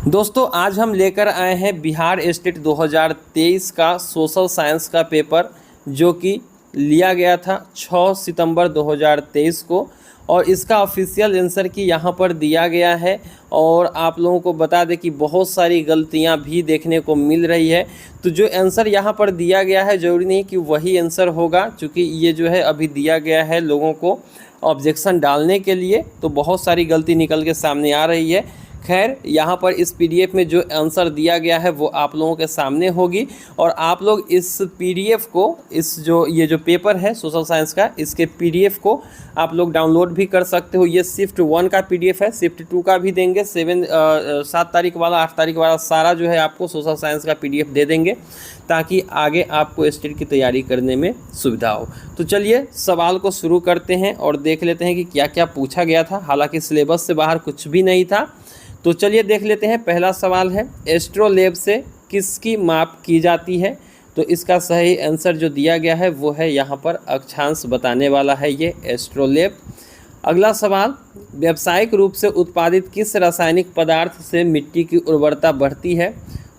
दोस्तों आज हम लेकर आए हैं बिहार स्टेट 2023 का सोशल साइंस का पेपर जो कि लिया गया था 6 सितंबर 2023 को। और इसका ऑफिशियल आंसर की यहाँ पर दिया गया है। और आप लोगों को बता दें कि बहुत सारी गलतियाँ भी देखने को मिल रही है। तो जो आंसर यहाँ पर दिया गया है ज़रूरी नहीं कि वही आंसर होगा, क्योंकि ये जो है अभी दिया गया है लोगों को ऑब्जेक्शन डालने के लिए, तो बहुत सारी गलती निकल के सामने आ रही है। खैर यहाँ पर इस पीडीएफ में जो आंसर दिया गया है वो आप लोगों के सामने होगी। और आप लोग इस पीडीएफ को, इस ये जो पेपर है सोशल साइंस का, इसके पीडीएफ को आप लोग डाउनलोड भी कर सकते हो। ये शिफ्ट 1 का पीडीएफ है, शिफ्ट 2 का भी देंगे। 7 तारीख वाला, 8 तारीख वाला सारा जो है आपको सोशल साइंस का पीडीएफ दे देंगे, ताकि आगे आपको स्टेट की तैयारी करने में सुविधा हो। तो चलिए सवाल को शुरू करते हैं और देख लेते हैं कि क्या क्या पूछा गया था। हालांकि सिलेबस से बाहर कुछ भी नहीं था। तो चलिए देख लेते हैं। पहला सवाल है, एस्ट्रोलेब से किसकी माप की जाती है? तो इसका सही आंसर जो दिया गया है वो है यहाँ पर अक्षांश बताने वाला है ये एस्ट्रोलेब। अगला सवाल, व्यावसायिक रूप से उत्पादित किस रासायनिक पदार्थ से मिट्टी की उर्वरता बढ़ती है?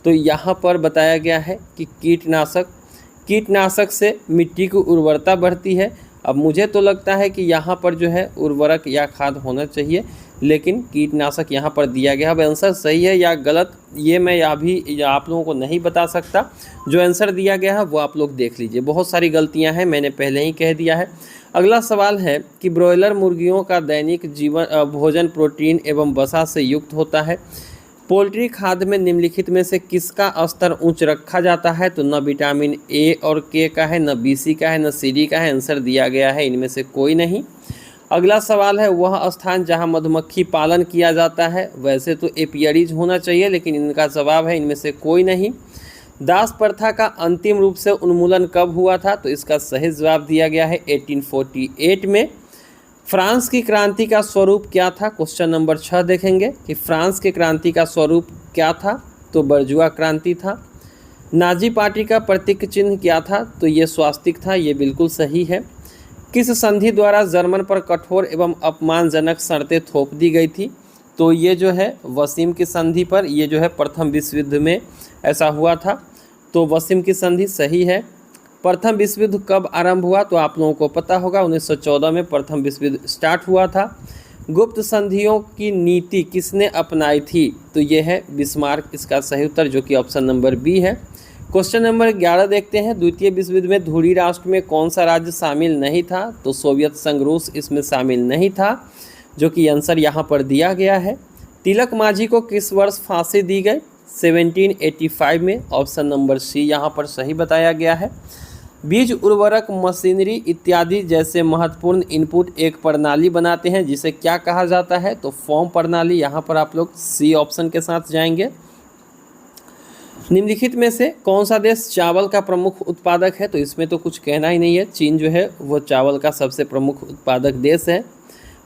तो यहाँ पर बताया गया है कि कीटनाशक से मिट्टी की उर्वरता बढ़ती है। अब मुझे तो लगता है कि यहाँ पर जो है उर्वरक या खाद होना चाहिए, लेकिन कीटनाशक यहाँ पर दिया गया। अब आंसर सही है या गलत ये मैं अभी आप लोगों को नहीं बता सकता। जो आंसर दिया गया है वो आप लोग देख लीजिए। बहुत सारी गलतियाँ हैं, मैंने पहले ही कह दिया है। अगला सवाल है कि ब्रॉयलर मुर्गियों का दैनिक भोजन प्रोटीन एवं वसा से युक्त होता है। पोल्ट्री खाद्य में निम्नलिखित में से किसका स्तर उच्च रखा जाता है? तो न विटामिन ए और के का है, न बीसी का है, न सी डी का है। आंसर दिया गया है इनमें से कोई नहीं। अगला सवाल है, वह स्थान जहां मधुमक्खी पालन किया जाता है। वैसे तो एपियरीज होना चाहिए, लेकिन इनका जवाब है इनमें से कोई नहीं। दास प्रथा का अंतिम रूप से उन्मूलन कब हुआ था? तो इसका सही जवाब दिया गया है 1848 में। फ्रांस की क्रांति का स्वरूप क्या था? क्वेश्चन नंबर 6 देखेंगे कि फ्रांस की क्रांति का स्वरूप क्या था। तो बर्जुआ क्रांति था। नाजी पार्टी का प्रतीक चिन्ह क्या था? तो ये स्वास्तिक था। ये बिल्कुल सही है। किस संधि द्वारा जर्मन पर कठोर एवं अपमानजनक शर्तें थोप दी गई थी? तो ये जो है वसीम की संधि पर, ये जो है प्रथम विश्व युद्ध में ऐसा हुआ था। तो वसीम की संधि सही है। प्रथम विश्व युद्ध कब आरंभ हुआ? तो आप लोगों को पता होगा 1914 में प्रथम विश्व युद्ध स्टार्ट हुआ था। गुप्त संधियों की नीति किसने अपनाई थी? तो ये है बिस्मार्क, इसका सही उत्तर जो कि ऑप्शन नंबर बी है। क्वेश्चन नंबर 11 देखते हैं, द्वितीय विश्व युद्ध में धुरी राष्ट्र में कौन सा राज्य शामिल नहीं था? तो सोवियत संघ रूस इसमें शामिल नहीं था, जो कि आंसर यहाँ पर दिया गया है। तिलक मांझी को किस वर्ष फांसी दी गई? 1785 में। ऑप्शन नंबर सी यहाँ पर सही बताया गया है। बीज उर्वरक मशीनरी इत्यादि जैसे महत्वपूर्ण इनपुट एक प्रणाली बनाते हैं, जिसे क्या कहा जाता है? तो फॉर्म प्रणाली। यहाँ पर आप लोग सी ऑप्शन के साथ जाएंगे। निम्नलिखित में से कौन सा देश चावल का प्रमुख उत्पादक है? तो इसमें तो कुछ कहना ही नहीं है, चीन जो है वो चावल का सबसे प्रमुख उत्पादक देश है।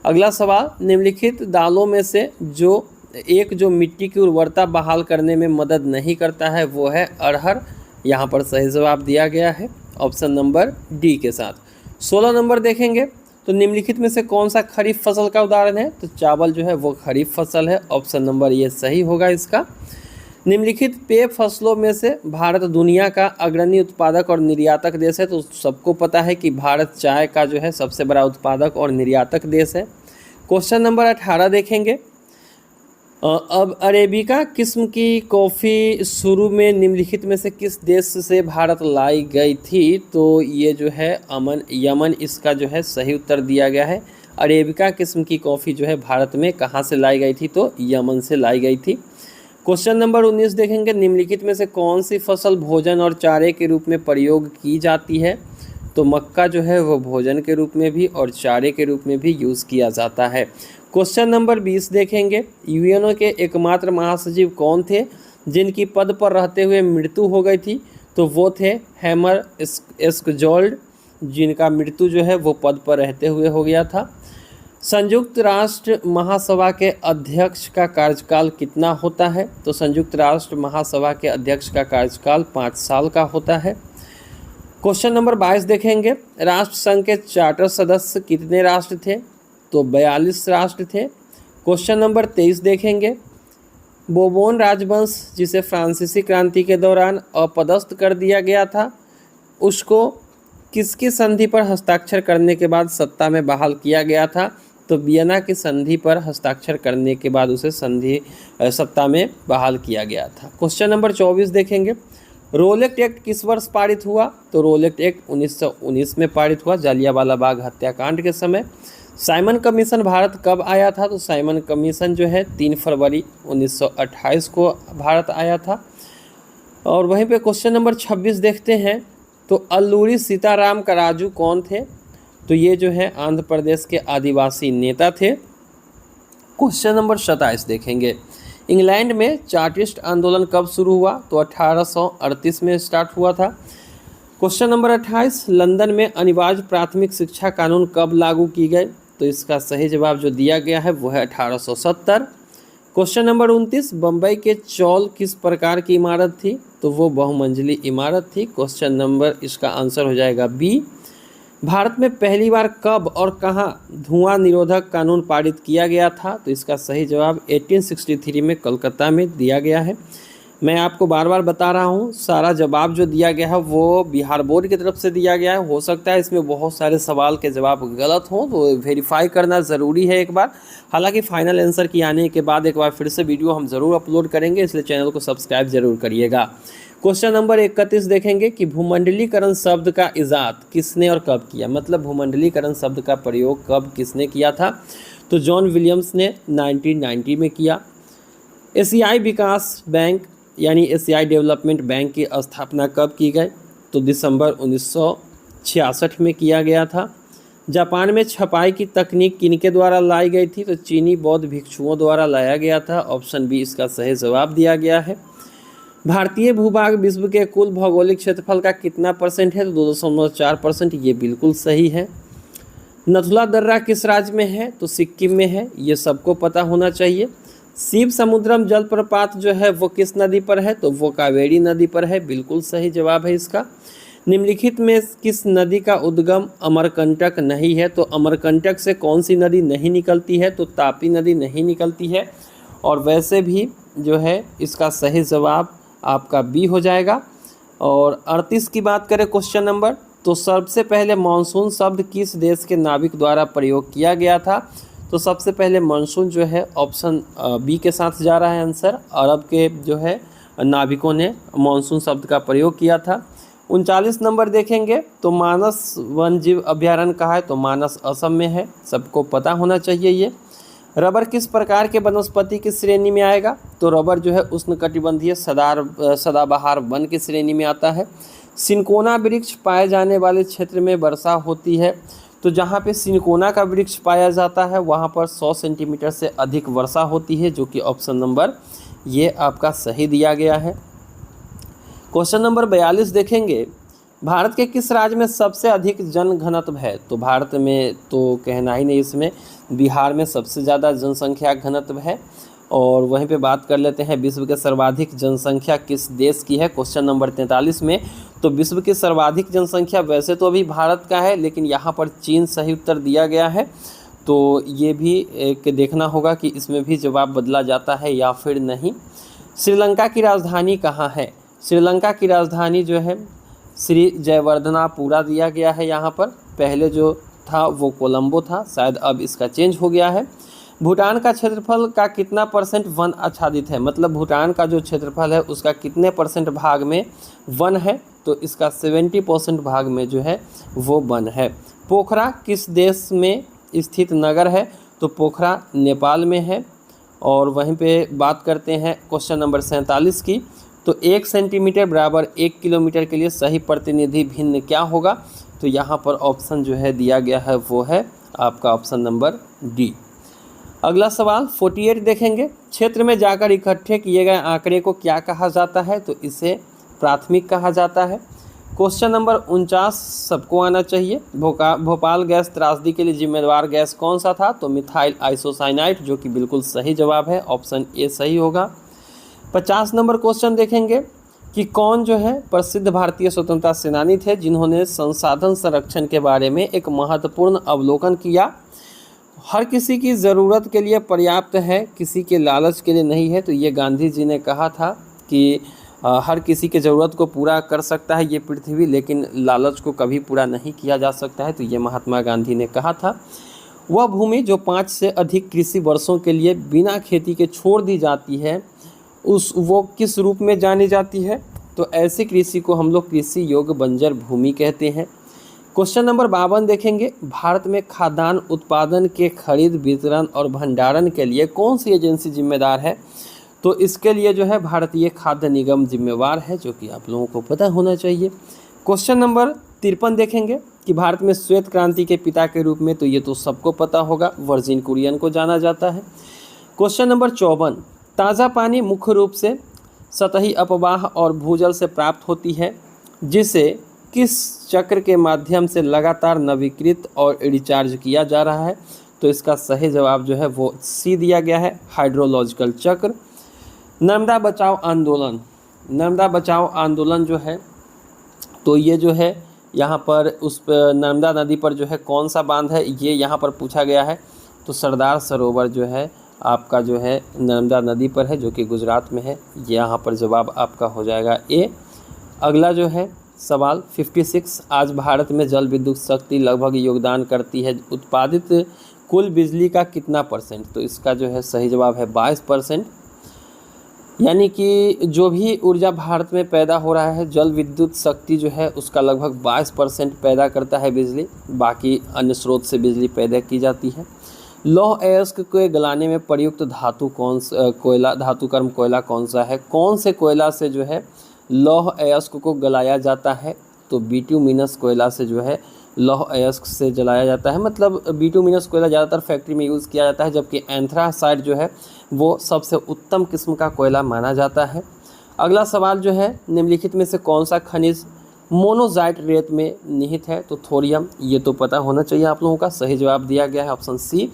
अगला सवाल, निम्नलिखित दालों में से जो मिट्टी की उर्वरता बहाल करने में मदद नहीं करता है वो है अरहर। यहाँ पर सही जवाब दिया गया है ऑप्शन नंबर डी के साथ। 16 नंबर देखेंगे, तो निम्नलिखित में से कौन सा खरीफ फसल का उदाहरण है? तो चावल जो है वो खरीफ फसल है। ऑप्शन नंबर ये सही होगा इसका। निम्नलिखित पेय फसलों में से भारत दुनिया का अग्रणी उत्पादक और निर्यातक देश है। तो सबको पता है कि भारत चाय का जो है सबसे बड़ा उत्पादक और निर्यातक देश है। क्वेश्चन नंबर 18 देखेंगे, अब अरेबिका किस्म की कॉफ़ी शुरू में निम्नलिखित में से किस देश से भारत लाई गई थी? तो ये जो है यमन, इसका जो है सही उत्तर दिया गया है। अरेबिका किस्म की कॉफ़ी जो है भारत में कहाँ से लाई गई थी? तो यमन से लाई गई थी। क्वेश्चन नंबर 19 देखेंगे, निम्नलिखित में से कौन सी फसल भोजन और चारे के रूप में प्रयोग की जाती है? तो मक्का जो है वो भोजन के रूप में भी और चारे के रूप में भी यूज़ किया जाता है। क्वेश्चन नंबर 20 देखेंगे, यूएनओ के एकमात्र महासचिव कौन थे जिनकी पद पर रहते हुए मृत्यु हो गई थी? तो वो थे हैमर एस्कजोल्ड, जिनका मृत्यु जो है वो पद पर रहते हुए हो गया था। संयुक्त राष्ट्र महासभा के अध्यक्ष का कार्यकाल कितना होता है? तो संयुक्त राष्ट्र महासभा के अध्यक्ष का कार्यकाल 5 साल का होता है। क्वेश्चन नंबर 22 देखेंगे, राष्ट्र संघ के चार्टर सदस्य कितने राष्ट्र थे? तो 42 राष्ट्र थे। क्वेश्चन नंबर 23 देखेंगे, बोबोन राजवंश जिसे फ्रांसीसी क्रांति के दौरान अपदस्थ कर दिया गया था, उसको किसकी संधि पर हस्ताक्षर करने के बाद सत्ता में बहाल किया गया था? तो वियना की संधि पर हस्ताक्षर करने के बाद उसे सत्ता में बहाल किया गया था। क्वेश्चन नंबर 24 देखेंगे, रोलेट एक्ट किस वर्ष पारित हुआ? तो रोलेट एक्ट 1919 में पारित हुआ, जालियांवाला बाग हत्याकांड के समय। साइमन कमीशन भारत कब आया था? तो साइमन कमीशन जो है 3 फरवरी 1928 को भारत आया था। और वहीं पे क्वेश्चन नंबर 26 देखते हैं, तो अल्लूरी सीताराम कराजू कौन थे? तो ये जो है आंध्र प्रदेश के आदिवासी नेता थे। क्वेश्चन नंबर 27 देखेंगे, इंग्लैंड में चार्टिस्ट आंदोलन कब शुरू हुआ? तो 1838 में स्टार्ट हुआ था। क्वेश्चन नंबर 28, लंदन में अनिवार्य प्राथमिक शिक्षा कानून कब लागू की गई? तो इसका सही जवाब जो दिया गया है वो है 1870। क्वेश्चन नंबर 29, बम्बई के चौल किस प्रकार की इमारत थी? तो वो बहुमंजिली इमारत थी। क्वेश्चन नंबर इसका आंसर हो जाएगा बी। भारत में पहली बार कब और कहाँ धुआं निरोधक कानून पारित किया गया था? तो इसका सही जवाब 1863 में कलकत्ता में दिया गया है। मैं आपको बार बार बता रहा हूँ, सारा जवाब जो दिया गया है वो बिहार बोर्ड की तरफ से दिया गया है। हो सकता है इसमें बहुत सारे सवाल के जवाब गलत हों, तो वेरीफाई करना ज़रूरी है एक बार। हालांकि फाइनल आंसर की आने के बाद एक बार फिर से वीडियो हम ज़रूर अपलोड करेंगे, इसलिए चैनल को सब्सक्राइब जरूर करिएगा। क्वेश्चन नंबर 31 देखेंगे कि भूमंडलीकरण शब्द का इजाद किसने और कब किया? मतलब भूमंडलीकरण शब्द का प्रयोग कब किसने किया था? तो जॉन विलियम्स ने 1990 में किया। एशियाई विकास बैंक यानी एशियाई डेवलपमेंट बैंक की स्थापना कब की गई? तो दिसंबर 1966 में किया गया था। जापान में छपाई की तकनीक किनके द्वारा लाई गई थी? तो चीनी बौद्ध भिक्षुओं द्वारा लाया गया था। ऑप्शन बी इसका सही जवाब दिया गया है। भारतीय भूभाग विश्व के कुल भौगोलिक क्षेत्रफल का कितना परसेंट है? तो 2.4%। ये बिल्कुल सही है। नथुला दर्रा किस राज्य में है? तो सिक्किम में है, ये सबको पता होना चाहिए। शिव समुद्रम जलप्रपात जो है वो किस नदी पर है? तो वो कावेरी नदी पर है, बिल्कुल सही जवाब है इसका। निम्नलिखित में किस नदी का उद्गम अमरकंटक नहीं है? तो अमरकंटक से कौन सी नदी नहीं निकलती है? तो तापी नदी नहीं निकलती है। और वैसे भी जो है इसका सही जवाब आपका बी हो जाएगा। और 38 की बात करें क्वेश्चन नंबर, तो सबसे पहले मानसून शब्द किस देश के नाविक द्वारा प्रयोग किया गया था? तो सबसे पहले मानसून जो है ऑप्शन बी के साथ जा रहा है आंसर। अरब के जो है नाविकों ने मानसून शब्द का प्रयोग किया था। 39 नंबर देखेंगे, तो मानस वन जीव अभ्यारण्य कहाँ है? तो मानस असम में है, सबको पता होना चाहिए ये। रबर किस प्रकार के वनस्पति की श्रेणी में आएगा? तो रबर जो है उष्णकटिबंधीय सदाबहार वन की श्रेणी में आता है। सिनकोना वृक्ष पाए जाने वाले क्षेत्र में वर्षा होती है। तो जहाँ पे सिनकोना का वृक्ष पाया जाता है वहाँ पर 100 सेंटीमीटर से अधिक वर्षा होती है, जो कि ऑप्शन नंबर ये आपका सही दिया गया है। क्वेश्चन नंबर 42 देखेंगे, भारत के किस राज्य में सबसे अधिक जनघनत्व है? तो भारत में तो कहना ही नहीं, इसमें बिहार में सबसे ज़्यादा जनसंख्या घनत्व है। और वहीं पे बात कर लेते हैं विश्व के सर्वाधिक जनसंख्या किस देश की है? क्वेश्चन नंबर 43 में। तो विश्व की सर्वाधिक जनसंख्या वैसे तो अभी भारत का है, लेकिन यहाँ पर चीन सही उत्तर दिया गया है। तो ये भी एक देखना होगा कि इसमें भी जवाब बदला जाता है या फिर नहीं। श्रीलंका की राजधानी कहाँ है? श्रीलंका की राजधानी जो है श्री जयवर्धनापुरा दिया गया है यहाँ पर। पहले जो था वो कोलंबो था, शायद अब इसका चेंज हो गया है। भूटान का क्षेत्रफल का कितना परसेंट वन आच्छादित है? मतलब भूटान का जो क्षेत्रफल है उसका कितने परसेंट भाग में वन है? तो इसका 70% भाग में जो है वो वन है। पोखरा किस देश में स्थित नगर है? तो पोखरा नेपाल में है। और वहीं पे बात करते हैं क्वेश्चन नंबर 47 की, तो 1 सेंटीमीटर बराबर 1 किलोमीटर के लिए सही प्रतिनिधि भिन्न क्या होगा? तो यहाँ पर ऑप्शन जो है दिया गया है वो है आपका ऑप्शन नंबर डी। अगला सवाल 48 देखेंगे, क्षेत्र में जाकर इकट्ठे किए गए आंकड़े को क्या कहा जाता है? तो इसे प्राथमिक कहा जाता है। क्वेश्चन नंबर 49 सबको आना चाहिए, भोपाल गैस त्रासदी के लिए जिम्मेदार गैस कौन सा था? तो मिथाइल आइसोसाइनाइड, जो कि बिल्कुल सही जवाब है, ऑप्शन ए सही होगा। 50 नंबर क्वेश्चन देखेंगे कि कौन जो है प्रसिद्ध भारतीय स्वतंत्रता सेनानी थे जिन्होंने संसाधन संरक्षण के बारे में एक महत्वपूर्ण अवलोकन किया? हर किसी की ज़रूरत के लिए पर्याप्त है, किसी के लालच के लिए नहीं है। तो ये गांधी जी ने कहा था कि हर किसी के ज़रूरत को पूरा कर सकता है ये पृथ्वी, लेकिन लालच को कभी पूरा नहीं किया जा सकता है। तो ये महात्मा गांधी ने कहा था। वह भूमि जो 5 से अधिक कृषि वर्षों के लिए बिना खेती के छोड़ दी जाती है, वो किस रूप में जानी जाती है? तो ऐसी कृषि को हम लोग कृषि योग्य बंजर भूमि कहते हैं। क्वेश्चन नंबर 52 देखेंगे, भारत में खाद्यान्न उत्पादन के खरीद, वितरण और भंडारण के लिए कौन सी एजेंसी जिम्मेदार है? तो इसके लिए जो है भारतीय खाद्य निगम जिम्मेवार है, जो कि आप लोगों को पता होना चाहिए। क्वेश्चन नंबर 53 देखेंगे कि भारत में श्वेत क्रांति के पिता के रूप में, तो ये तो सबको पता होगा, वर्जिन कुरियन को जाना जाता है। क्वेश्चन नंबर 54, ताज़ा पानी मुख्य रूप से सतही अपवाह और भूजल से प्राप्त होती है, जिसे किस चक्र के माध्यम से लगातार नवीकृत और रिचार्ज किया जा रहा है? तो इसका सही जवाब जो है वो सी दिया गया है, हाइड्रोलॉजिकल चक्र। नर्मदा बचाओ आंदोलन, नर्मदा बचाओ आंदोलन जो है, तो ये जो है यहाँ पर उस नर्मदा नदी पर जो है कौन सा बांध है, ये यहाँ पर पूछा गया है। तो सरदार सरोवर जो है आपका जो है नर्मदा नदी पर है, जो कि गुजरात में है। यहाँ पर जवाब आपका हो जाएगा ए। अगला जो है सवाल 56, आज भारत में जल विद्युत शक्ति लगभग योगदान करती है उत्पादित कुल बिजली का कितना %? तो इसका जो है सही जवाब है 22%। यानी कि जो भी ऊर्जा भारत में पैदा हो रहा है, जल विद्युत शक्ति जो है उसका लगभग 22% पैदा करता है बिजली, बाकी अन्य स्रोत से बिजली पैदा की जाती है। लौह अयस्क को गलाने में प्रयुक्त धातु कौन सा, कोयला, धातुकर्म कोयला कौन सा है? कौन से कोयला से जो है लौह अयस्क को गलाया जाता है? तो बिटुमिनस कोयला से जो है लौह अयस्क से जलाया जाता है। मतलब बिटुमिनस कोयला ज़्यादातर फैक्ट्री में यूज़ किया जाता है, जबकि एंथ्रासाइड जो है वो सबसे उत्तम किस्म का कोयला माना जाता है। अगला सवाल जो है, निम्नलिखित में से कौन सा खनिज मोनोजाइट रेत में निहित है? तो थोरियम, ये तो पता होना चाहिए आप लोगों का। सही जवाब दिया गया है ऑप्शन सी।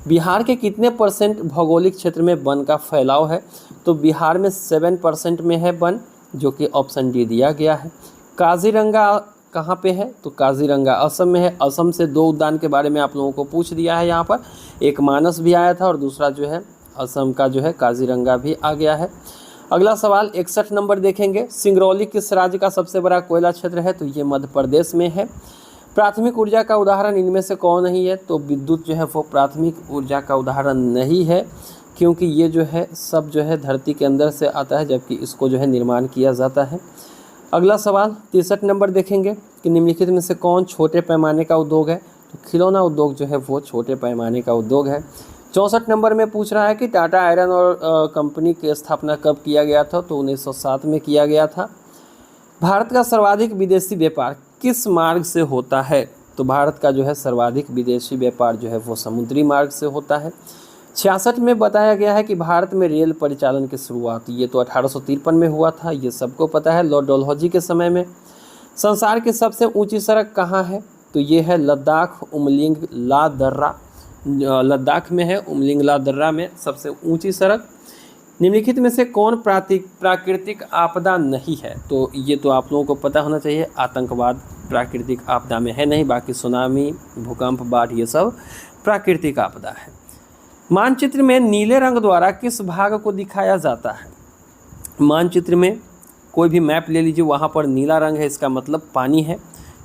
बिहार के कितने % भौगोलिक क्षेत्र में वन का फैलाव है? तो बिहार में 7% में है वन, जो कि ऑप्शन डी दिया गया है। काजीरंगा कहाँ पे है? तो काजीरंगा असम में है। असम से 2 उद्यान के बारे में आप लोगों को पूछ दिया है यहाँ पर, एक मानस भी आया था और दूसरा जो है असम का जो है काजीरंगा भी आ गया है। अगला सवाल 61 नंबर देखेंगे, सिंगरौली किस राज्य का सबसे बड़ा कोयला क्षेत्र है? तो ये मध्य प्रदेश में है। प्राथमिक ऊर्जा का उदाहरण इनमें से कौन नहीं है? तो विद्युत जो है वो प्राथमिक ऊर्जा का उदाहरण नहीं है, क्योंकि ये जो है सब जो है धरती के अंदर से आता है, जबकि इसको जो है निर्माण किया जाता है। अगला सवाल 63 नंबर देखेंगे कि निम्नलिखित में से कौन छोटे पैमाने का उद्योग है? तो खिलौना उद्योग जो है वो छोटे पैमाने का उद्योग है। 64 नंबर में पूछ रहा है कि टाटा आयरन और कंपनी की स्थापना कब किया गया था? तो 1907 में किया गया था। भारत का सर्वाधिक विदेशी व्यापार किस मार्ग से होता है? तो भारत का जो है सर्वाधिक विदेशी व्यापार जो है वो समुद्री मार्ग से होता है। 66 में बताया गया है कि भारत में रेल परिचालन की शुरुआत, ये तो 1853 में हुआ था, ये सबको पता है, लॉर्ड डलहौजी के समय में। संसार की सबसे ऊंची सड़क कहाँ है? तो ये है लद्दाख उमलिंग ला दर्रा, लद्दाख में है, उमलिंग ला दर्रा में सबसे ऊंची सड़क। निम्नलिखित में से कौन प्राकृतिक आपदा नहीं है? तो ये तो आप लोगों को पता होना चाहिए, आतंकवाद प्राकृतिक आपदा में है नहीं, बाकी सुनामी, भूकंप, बाढ़ ये सब प्राकृतिक आपदा है। मानचित्र में नीले रंग द्वारा किस भाग को दिखाया जाता है? मानचित्र में कोई भी मैप ले लीजिए, वहाँ पर नीला रंग है, इसका मतलब पानी है।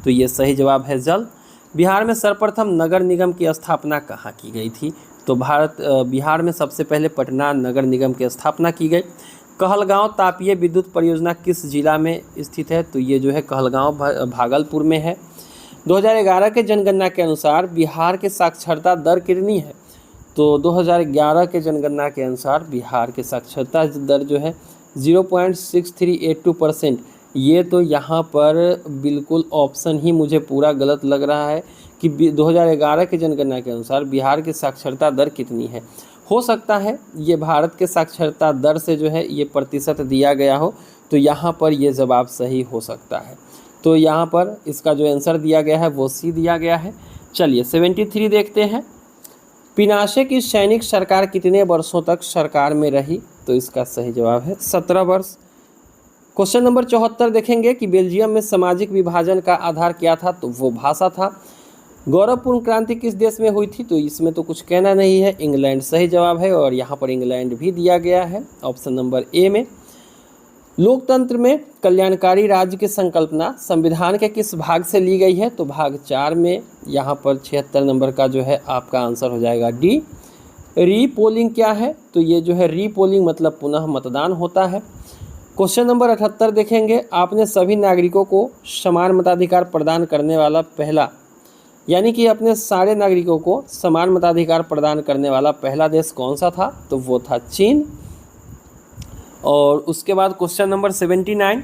तो ये सही जवाब है जल। बिहार में सर्वप्रथम नगर निगम की स्थापना कहाँ की गई थी? तो बिहार में सबसे पहले पटना नगर निगम की स्थापना की गई। कहलगांव तापीय विद्युत परियोजना किस जिला में स्थित है? तो ये जो है कहलगांव भागलपुर में है। 2011 के जनगणना के अनुसार बिहार के साक्षरता दर कितनी है? तो 2011 के जनगणना के अनुसार बिहार के साक्षरता दर जो है 0.6382%। ये तो यहाँ पर बिल्कुल ऑप्शन ही मुझे पूरा गलत लग रहा है कि 2011 के जनगणना के अनुसार बिहार की साक्षरता दर कितनी है। हो सकता है ये भारत के साक्षरता दर से जो है ये प्रतिशत दिया गया हो, तो यहाँ पर ये जवाब सही हो सकता है। तो यहाँ पर इसका जो आंसर दिया गया है वो सी दिया गया है। चलिए 73 देखते हैं। पिनाशे की सैनिक सरकार कितने वर्षों तक सरकार में रही? तो इसका सही जवाब है 17 वर्ष। क्वेश्चन नंबर 74 देखेंगे कि बेल्जियम में सामाजिक विभाजन का आधार क्या था? तो वो भाषा था। गौरवपूर्ण क्रांति किस देश में हुई थी? तो इसमें तो कुछ कहना नहीं है, इंग्लैंड सही जवाब है और यहाँ पर इंग्लैंड भी दिया गया है ऑप्शन नंबर ए में। लोकतंत्र में कल्याणकारी राज्य की संकल्पना संविधान के किस भाग से ली गई है? तो भाग 4 में। यहाँ पर 76 नंबर का जो है आपका आंसर हो जाएगा डी। रीपोलिंग क्या है? तो ये जो है रीपोलिंग मतलब पुनः मतदान होता है। क्वेश्चन नंबर 78 देखेंगे, आपने सभी नागरिकों को समान मताधिकार प्रदान करने वाला पहला, यानी कि अपने सारे नागरिकों को समान मताधिकार प्रदान करने वाला पहला देश कौन सा था? तो वो था चीन। और उसके बाद क्वेश्चन नंबर 79,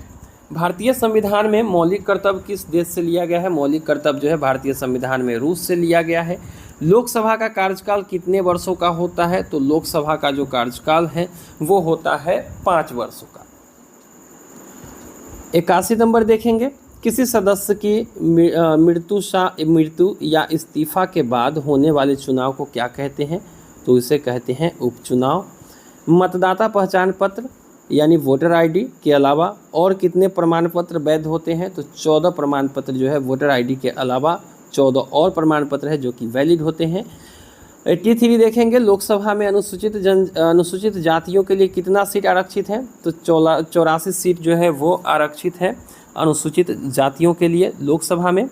भारतीय संविधान में मौलिक कर्तव्य किस देश से लिया गया है? मौलिक कर्तव्य जो है भारतीय संविधान में रूस से लिया गया है। लोकसभा का कार्यकाल कितने वर्षों का होता है? तो लोकसभा का जो कार्यकाल है वो होता है 5 वर्षों का। 81 नंबर देखेंगे, किसी सदस्य की मृत्यु या इस्तीफा के बाद होने वाले चुनाव को क्या कहते हैं? तो इसे कहते हैं उपचुनाव। मतदाता पहचान पत्र यानी वोटर आईडी के अलावा और कितने प्रमाण पत्र वैध होते हैं? तो 14 प्रमाण पत्र जो है वोटर आईडी के अलावा 14 और प्रमाण पत्र है जो कि वैलिड होते हैं। 83 देखेंगे, लोकसभा में अनुसूचित जातियों के लिए कितना सीट आरक्षित है? तो 84 सीट जो है वो आरक्षित है अनुसूचित जातियों के लिए लोकसभा में।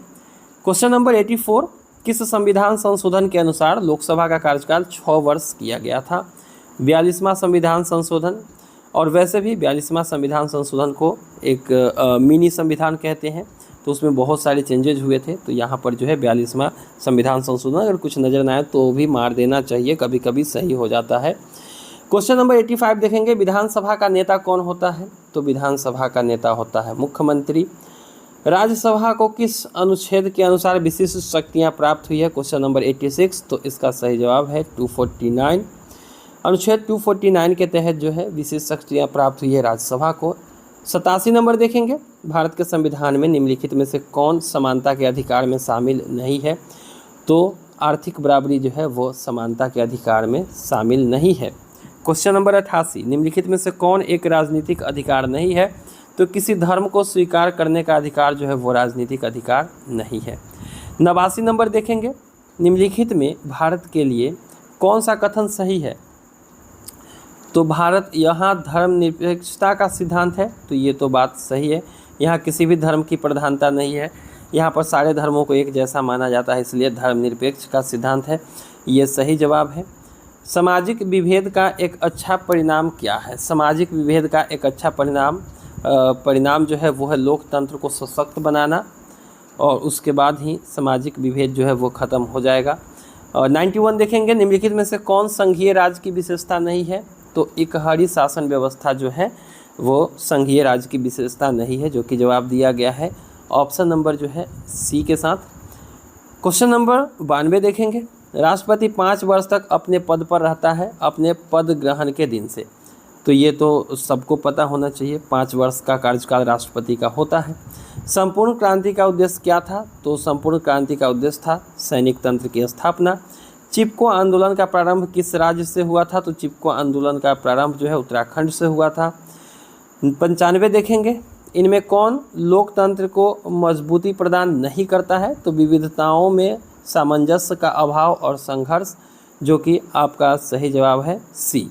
क्वेश्चन नंबर 84, किस संविधान संशोधन के अनुसार लोकसभा का कार्यकाल 6 वर्ष किया गया था? 42वां संविधान संशोधन, और वैसे भी 42वां संविधान संशोधन को एक मिनी संविधान कहते हैं, तो उसमें बहुत सारे चेंजेज हुए थे। तो यहाँ पर जो है 42वां संविधान संशोधन, अगर कुछ नज़र ना आए तो भी मार देना चाहिए, कभी कभी सही हो जाता है। क्वेश्चन नंबर 85 देखेंगे, विधानसभा का नेता कौन होता है? तो विधानसभा का नेता होता है मुख्यमंत्री। राज्यसभा को किस अनुच्छेद के अनुसार विशिष्ट शक्तियाँ प्राप्त हुई है? क्वेश्चन नंबर 86, तो इसका सही जवाब है 249। अनुच्छेद 249 के तहत जो है विशेष शक्तियाँ प्राप्त हुई है राज्यसभा को। 87 नंबर देखेंगे, भारत के संविधान में निम्नलिखित में से कौन समानता के अधिकार में शामिल नहीं है? तो आर्थिक बराबरी जो है वो समानता के अधिकार में शामिल नहीं है। क्वेश्चन नंबर 88, निम्नलिखित में से कौन एक राजनीतिक अधिकार नहीं है? तो किसी धर्म को स्वीकार करने का अधिकार जो है वो राजनीतिक अधिकार नहीं है। 89 नंबर देखेंगे, निम्नलिखित में भारत के लिए कौन सा कथन सही है? तो भारत यहाँ धर्मनिरपेक्षता का सिद्धांत है, तो ये तो बात सही है। यहाँ किसी भी धर्म की प्रधानता नहीं है, यहाँ पर सारे धर्मों को एक जैसा माना जाता है, इसलिए धर्मनिरपेक्ष का सिद्धांत है, ये सही जवाब है। सामाजिक विभेद का एक अच्छा परिणाम क्या है? सामाजिक विभेद का एक अच्छा परिणाम जो है वो है लोकतंत्र को सशक्त बनाना, और उसके बाद ही सामाजिक विभेद जो है वो ख़त्म हो जाएगा। और 91 देखेंगे, निम्नलिखित में से कौन संघीय राज्य की विशेषता नहीं है? तो इकहरी शासन व्यवस्था जो है वो संघीय राज्य की विशेषता नहीं है, जो कि जवाब दिया गया है ऑप्शन नंबर जो है सी के साथ। क्वेश्चन नंबर 92 देखेंगे, राष्ट्रपति 5 वर्ष तक अपने पद पर रहता है अपने पद ग्रहण के दिन से। तो ये तो सबको पता होना चाहिए, 5 वर्ष का कार्यकाल राष्ट्रपति का होता है। संपूर्ण क्रांति का उद्देश्य क्या था? तो संपूर्ण क्रांति का उद्देश्य था सैनिक तंत्र की स्थापना। चिपको आंदोलन का प्रारंभ किस राज्य से हुआ था? तो चिपको आंदोलन का प्रारंभ जो है उत्तराखंड से हुआ था। 95 देखेंगे, इनमें कौन लोकतंत्र को मजबूती प्रदान नहीं करता है? तो विविधताओं में सामंजस्य का अभाव और संघर्ष, जो कि आपका सही जवाब है सी।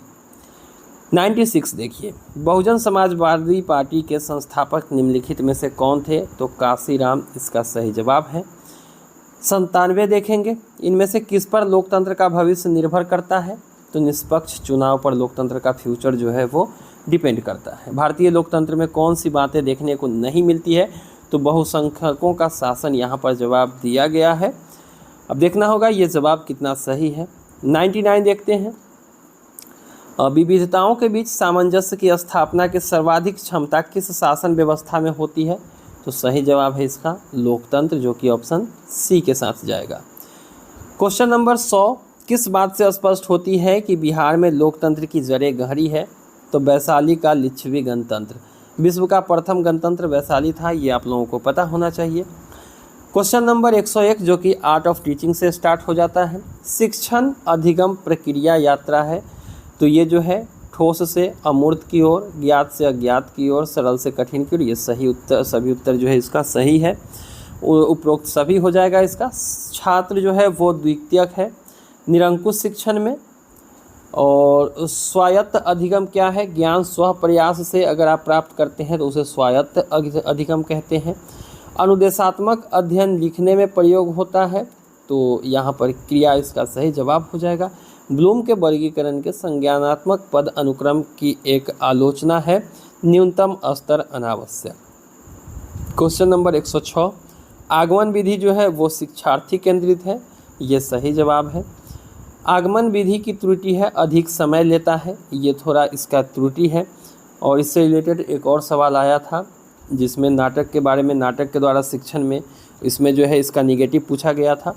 96 देखिए, बहुजन समाजवादी पार्टी के संस्थापक निम्नलिखित में से कौन थे? तो काशीराम इसका सही जवाब है। 97 देखेंगे, इनमें से किस पर लोकतंत्र का भविष्य निर्भर करता है? तो निष्पक्ष चुनाव पर लोकतंत्र का फ्यूचर जो है वो डिपेंड करता है। भारतीय लोकतंत्र में कौन सी बातें देखने को नहीं मिलती है? तो बहुसंख्यकों का शासन यहाँ पर जवाब दिया गया है। अब देखना होगा ये जवाब कितना सही है। 99 देखते हैं, विविधताओं के बीच सामंजस्य की स्थापना की सर्वाधिक क्षमता किस शासन व्यवस्था में होती है? तो सही जवाब है इसका लोकतंत्र, जो कि ऑप्शन सी के साथ जाएगा। क्वेश्चन नंबर 100, किस बात से स्पष्ट होती है कि बिहार में लोकतंत्र की जड़ें गहरी है? तो वैशाली का लिच्छवी गणतंत्र, विश्व का प्रथम गणतंत्र वैशाली था, ये आप लोगों को पता होना चाहिए। क्वेश्चन नंबर 101, जो कि आर्ट ऑफ टीचिंग से स्टार्ट हो जाता है, शिक्षण अधिगम प्रक्रिया यात्रा है। तो ये जो है ठोस से अमूर्त की ओर, ज्ञात से अज्ञात की ओर, सरल से कठिन की ओर, ये सही उत्तर, सभी उत्तर जो है इसका सही है। उपरोक्त सभी हो जाएगा इसका। छात्र जो है वो द्वितीयक है निरंकुश शिक्षण में। और स्वायत्त अधिगम क्या है? ज्ञान स्व प्रयास से अगर आप प्राप्त करते हैं तो उसे स्वायत्त अधिगम कहते हैं। अनुदेशात्मक अध्ययन लिखने में प्रयोग होता है, तो यहाँ पर क्रिया इसका सही जवाब हो जाएगा। ब्लूम के वर्गीकरण के संज्ञानात्मक पद अनुक्रम की एक आलोचना है, न्यूनतम स्तर अनावश्यक। क्वेश्चन नंबर 106, आगमन विधि जो है वो शिक्षार्थी केंद्रित है, ये सही जवाब है। आगमन विधि की त्रुटि है अधिक समय लेता है, ये थोड़ा इसका त्रुटि है। और इससे रिलेटेड एक और सवाल आया था जिसमें नाटक के बारे में, नाटक के द्वारा शिक्षण में इसमें जो है इसका निगेटिव पूछा गया था,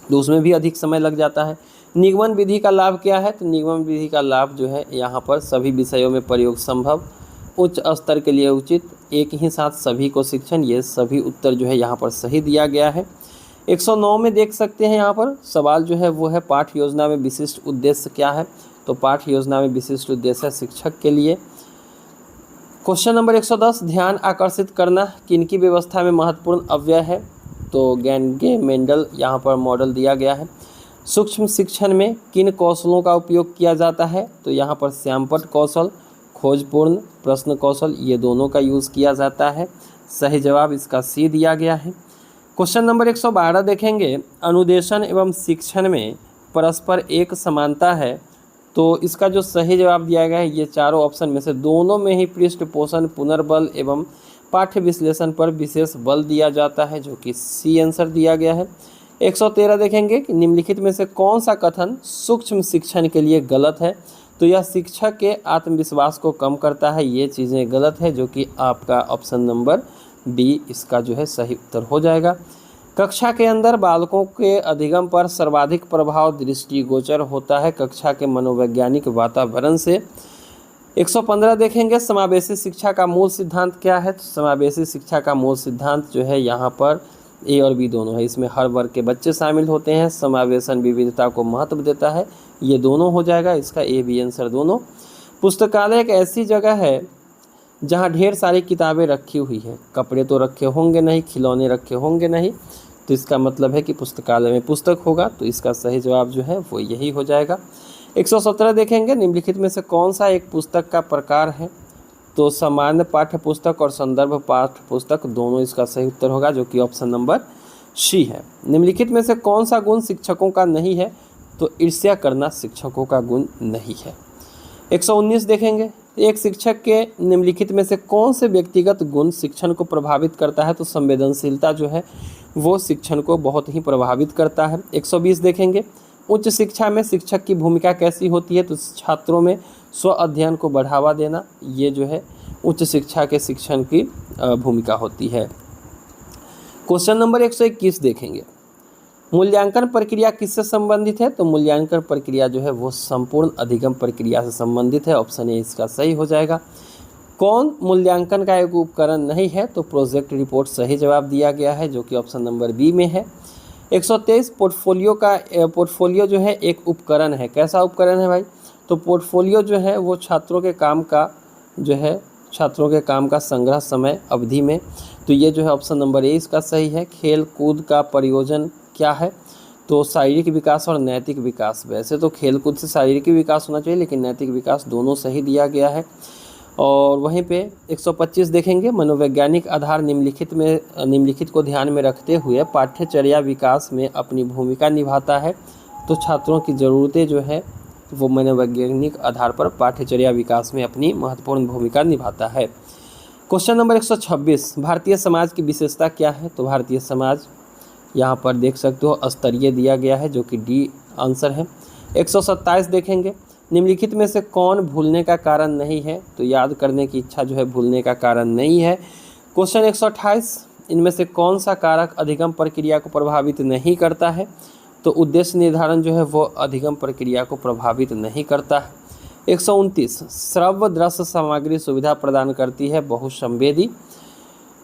तो उसमें भी अधिक समय लग जाता है। निगमन विधि का लाभ क्या है? तो निगमन विधि का लाभ जो है यहाँ पर सभी विषयों में प्रयोग संभव, उच्च स्तर के लिए उचित, एक ही साथ सभी को शिक्षण, ये सभी उत्तर जो है यहाँ पर सही दिया गया है। 109 में देख सकते हैं यहाँ पर सवाल जो है वो है पाठ योजना में विशिष्ट उद्देश्य क्या है? तो पाठ योजना में विशिष्ट उद्देश्य है शिक्षक के लिए। क्वेश्चन नंबर 110, ध्यान आकर्षित करना किनकी व्यवस्था में महत्वपूर्ण अव्यय है? तो गैंगे मेंडल यहाँ पर मॉडल दिया गया है। सूक्ष्म शिक्षण में किन कौशलों का उपयोग किया जाता है? तो यहाँ पर श्यामपट्ट कौशल, खोजपूर्ण प्रश्न कौशल, ये दोनों का यूज़ किया जाता है। सही जवाब इसका सी दिया गया है। क्वेश्चन नंबर 112 देखेंगे, अनुदेशन एवं शिक्षण में परस्पर एक समानता है, तो इसका जो सही जवाब दिया गया है ये चारों ऑप्शन में से दोनों में ही पृष्ठ पोषण, पुनर्बल एवं पाठ्य विश्लेषण पर विशेष बल दिया जाता है, जो कि सी आंसर दिया गया है। 113 देखेंगे कि निम्नलिखित में से कौन सा कथन सूक्ष्म शिक्षण के लिए गलत है? तो यह शिक्षक के आत्मविश्वास को कम करता है, ये चीज़ें गलत है, जो कि आपका ऑप्शन नंबर बी इसका जो है सही उत्तर हो जाएगा। कक्षा के अंदर बालकों के अधिगम पर सर्वाधिक प्रभाव दृष्टिगोचर होता है कक्षा के मनोवैज्ञानिक वातावरण से। 115 देखेंगे, समावेशी शिक्षा का मूल सिद्धांत क्या है? तो समावेशी शिक्षा का मूल सिद्धांत जो है यहाँ पर ए और बी दोनों है, इसमें हर वर्ग के बच्चे शामिल होते हैं, समावेशन विविधता को महत्व देता है, ये दोनों हो जाएगा, इसका ए बी आंसर दोनों। पुस्तकालय एक ऐसी जगह है जहाँ ढेर सारी किताबें रखी हुई है, कपड़े तो रखे होंगे नहीं, खिलौने रखे होंगे नहीं, तो इसका मतलब है कि पुस्तकालय में पुस्तक होगा, तो इसका सही जवाब जो है वो यही हो जाएगा। 117 देखेंगे, निम्नलिखित में से कौन सा एक पुस्तक का प्रकार है? तो सामान्य पाठ्य पुस्तक और संदर्भ पाठ्य पुस्तक दोनों इसका सही उत्तर होगा, जो कि ऑप्शन नंबर सी है। निम्नलिखित में से कौन सा गुण शिक्षकों का नहीं है? तो ईर्ष्या करना शिक्षकों का गुण नहीं है। 119 देखेंगे, एक शिक्षक के निम्नलिखित में से कौन से व्यक्तिगत गुण शिक्षण को प्रभावित करता है? तो संवेदनशीलता जो है वो शिक्षण को बहुत ही प्रभावित करता है। 120 देखेंगे, उच्च शिक्षा में शिक्षक की भूमिका कैसी होती है? तो छात्रों में स्व अध्ययन को बढ़ावा देना, ये जो है उच्च शिक्षा के शिक्षण की भूमिका होती है। क्वेश्चन नंबर 121 देखेंगे, मूल्यांकन प्रक्रिया किससे संबंधित है? तो मूल्यांकन प्रक्रिया जो है वो संपूर्ण अधिगम प्रक्रिया से संबंधित है, ऑप्शन ए इसका सही हो जाएगा। कौन मूल्यांकन का एक उपकरण नहीं है? तो प्रोजेक्ट रिपोर्ट सही जवाब दिया गया है, जो कि ऑप्शन नंबर बी में है। 123 पोर्टफोलियो जो है एक उपकरण है, कैसा उपकरण है भाई? तो पोर्टफोलियो जो है वो छात्रों के काम का संग्रह समय अवधि में, तो ये जो है ऑप्शन नंबर ए इसका सही है। खेल कूद का प्रयोजन क्या है? तो शारीरिक विकास और नैतिक विकास। वैसे तो खेल कूद से शारीरिक विकास होना चाहिए, लेकिन नैतिक विकास दोनों सही दिया गया है। और वहीं पे 125 देखेंगे, मनोवैज्ञानिक आधार निम्नलिखित को ध्यान में रखते हुए पाठ्यचर्या विकास में अपनी भूमिका निभाता है। तो छात्रों की ज़रूरतें जो है वो मनोवैज्ञानिक आधार पर पाठ्यचर्या विकास में अपनी महत्वपूर्ण भूमिका निभाता है। क्वेश्चन नंबर 126, भारतीय समाज की विशेषता क्या है? तो भारतीय समाज यहाँ पर देख सकते हो स्तरीय दिया गया है, जो कि डी आंसर है। 127 देखेंगे, निम्नलिखित में से कौन भूलने का कारण नहीं है? तो याद करने की इच्छा जो है भूलने का कारण नहीं है। क्वेश्चन 128, इनमें से कौन सा कारक अधिगम प्रक्रिया को प्रभावित नहीं करता है? तो उद्देश्य निर्धारण जो है वो अधिगम प्रक्रिया को प्रभावित नहीं करता है। 129, श्रव्य दृश्य सामग्री सुविधा प्रदान करती है, बहुसंवेदी।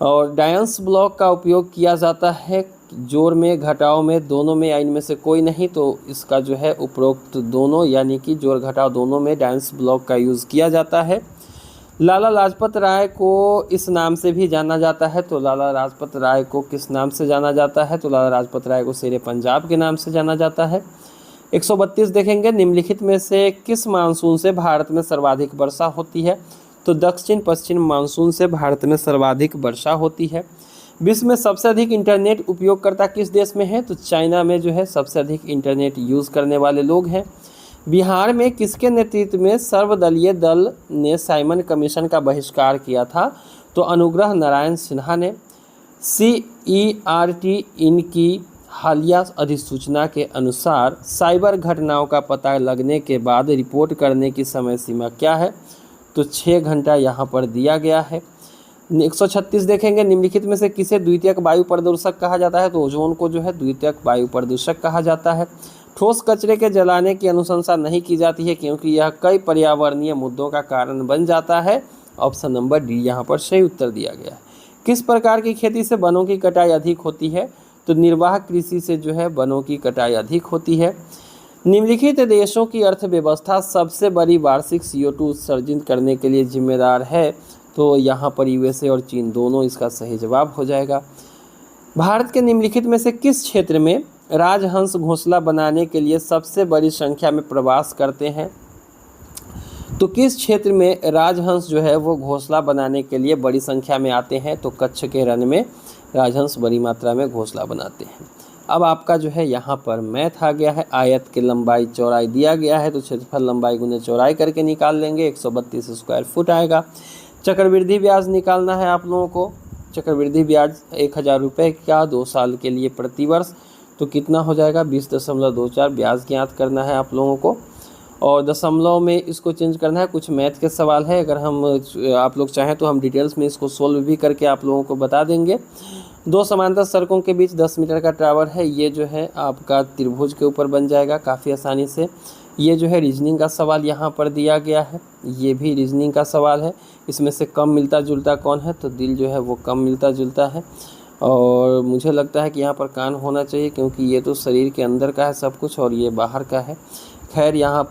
और डायंस ब्लॉक का उपयोग किया जाता है जोड़ में, घटाव में, दोनों में, या इनमें से कोई नहीं, तो इसका जो है उपरोक्त दोनों, यानी कि जोड़ घटाव दोनों में डायंस ब्लॉक का यूज़ किया जाता है। लाला लाजपत राय को इस नाम से भी जाना जाता है, तो लाला लाजपत राय को किस नाम से जाना जाता है? तो लाला लाजपत राय को शेर पंजाब के नाम से जाना जाता है। 132 देखेंगे, निम्नलिखित में से किस मानसून से भारत में सर्वाधिक वर्षा होती है? तो दक्षिण पश्चिम मानसून से भारत में सर्वाधिक वर्षा होती है। विश्व में सबसे अधिक इंटरनेट उपयोगकर्ता किस देश में है? तो चाइना में जो है सबसे अधिक इंटरनेट यूज़ करने वाले लोग हैं। बिहार में किसके नेतृत्व में सर्वदलीय दल ने साइमन कमीशन का बहिष्कार किया था? तो अनुग्रह नारायण सिन्हा ने। CERT इनकी हालिया अधिसूचना के अनुसार साइबर घटनाओं का पता लगने के बाद रिपोर्ट करने की समय सीमा क्या है? तो 6 घंटा यहाँ पर दिया गया है। 136 देखेंगे, निम्नलिखित में से किसे द्वितीयक वायु प्रदूषक कहा जाता है? तो ओजोन को जो है द्वितीयक वायु प्रदूषक कहा जाता है। ठोस कचरे के जलाने की अनुशंसा नहीं की जाती है क्योंकि यह कई पर्यावरणीय मुद्दों का कारण बन जाता है। ऑप्शन नंबर डी यहाँ पर सही उत्तर दिया गया है। किस प्रकार की खेती से वनों की कटाई अधिक होती है? तो निर्वाह कृषि से जो है वनों की कटाई अधिक होती है। निम्नलिखित देशों की अर्थव्यवस्था सबसे बड़ी वार्षिक CO2 उत्सर्जित करने के लिए जिम्मेदार है? तो यहाँ पर USA और चीन दोनों इसका सही जवाब हो जाएगा। भारत के निम्नलिखित में से किस क्षेत्र में राजहंस घोंसला बनाने के लिए सबसे बड़ी संख्या में प्रवास करते हैं? तो किस क्षेत्र में राजहंस जो है वो घोंसला बनाने के लिए बड़ी संख्या में आते हैं? तो कच्छ के रण में राजहंस बड़ी मात्रा में घोंसला बनाते हैं। अब आपका जो है यहाँ पर मैथ आ गया है। आयत की लंबाई चौड़ाई दिया गया है तो क्षेत्रफल लंबाई गुने चौड़ाई करके निकाल लेंगे। 132 स्क्वायर फुट आएगा। चक्रवृद्धि ब्याज निकालना है आप लोगों को। चक्रवृद्धि ब्याज 1000 रुपये का 2 साल के लिए प्रतिवर्ष, तो कितना हो जाएगा? 20.24 ब्याज ज्ञात करना है आप लोगों को और दशमलव में इसको चेंज करना है। कुछ मैथ के सवाल है, अगर आप लोग चाहें तो हम डिटेल्स में इसको सोल्व भी करके आप लोगों को बता देंगे। 2 समांतर सड़कों के बीच 10 मीटर का टावर है, ये जो है आपका त्रिभुज के ऊपर बन जाएगा काफ़ी आसानी से। ये जो है रीजनिंग का सवाल यहाँ पर दिया गया है, ये भी रीजनिंग का सवाल है। इसमें से कम मिलता जुलता कौन है? तो दिल जो है वो कम मिलता जुलता है और मुझे लगता है कि यहाँ पर कान होना चाहिए क्योंकि ये तो शरीर के अंदर का है सब कुछ और ये बाहर का है। खैर यहाँ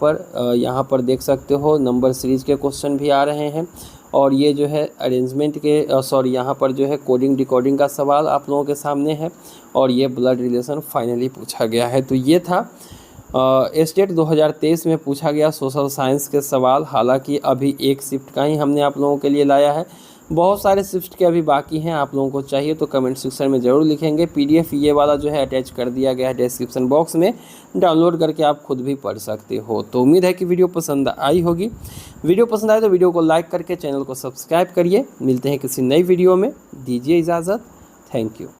पर देख सकते हो नंबर सीरीज के क्वेश्चन भी आ रहे हैं और ये जो है अरेंजमेंट के यहाँ पर जो है कोडिंग डिकोडिंग का सवाल आप लोगों के सामने है और ये ब्लड रिलेशन फाइनली पूछा गया है। तो ये था स्टेट 2023 में पूछा गया सोशल साइंस के सवाल। हालांकि अभी एक शिफ्ट का ही हमने आप लोगों के लिए लाया है, बहुत सारे शिफ्ट के अभी बाकी हैं। आप लोगों को चाहिए तो कमेंट सेक्शन में ज़रूर लिखेंगे। PDF ये वाला जो है अटैच कर दिया गया है डिस्क्रिप्शन बॉक्स में, डाउनलोड करके आप खुद भी पढ़ सकते हो। तो उम्मीद है कि वीडियो पसंद आई होगी। वीडियो पसंद आए तो वीडियो को लाइक करके चैनल को सब्सक्राइब करिए। मिलते हैं किसी नई वीडियो में, दीजिए इजाज़त। Thank you.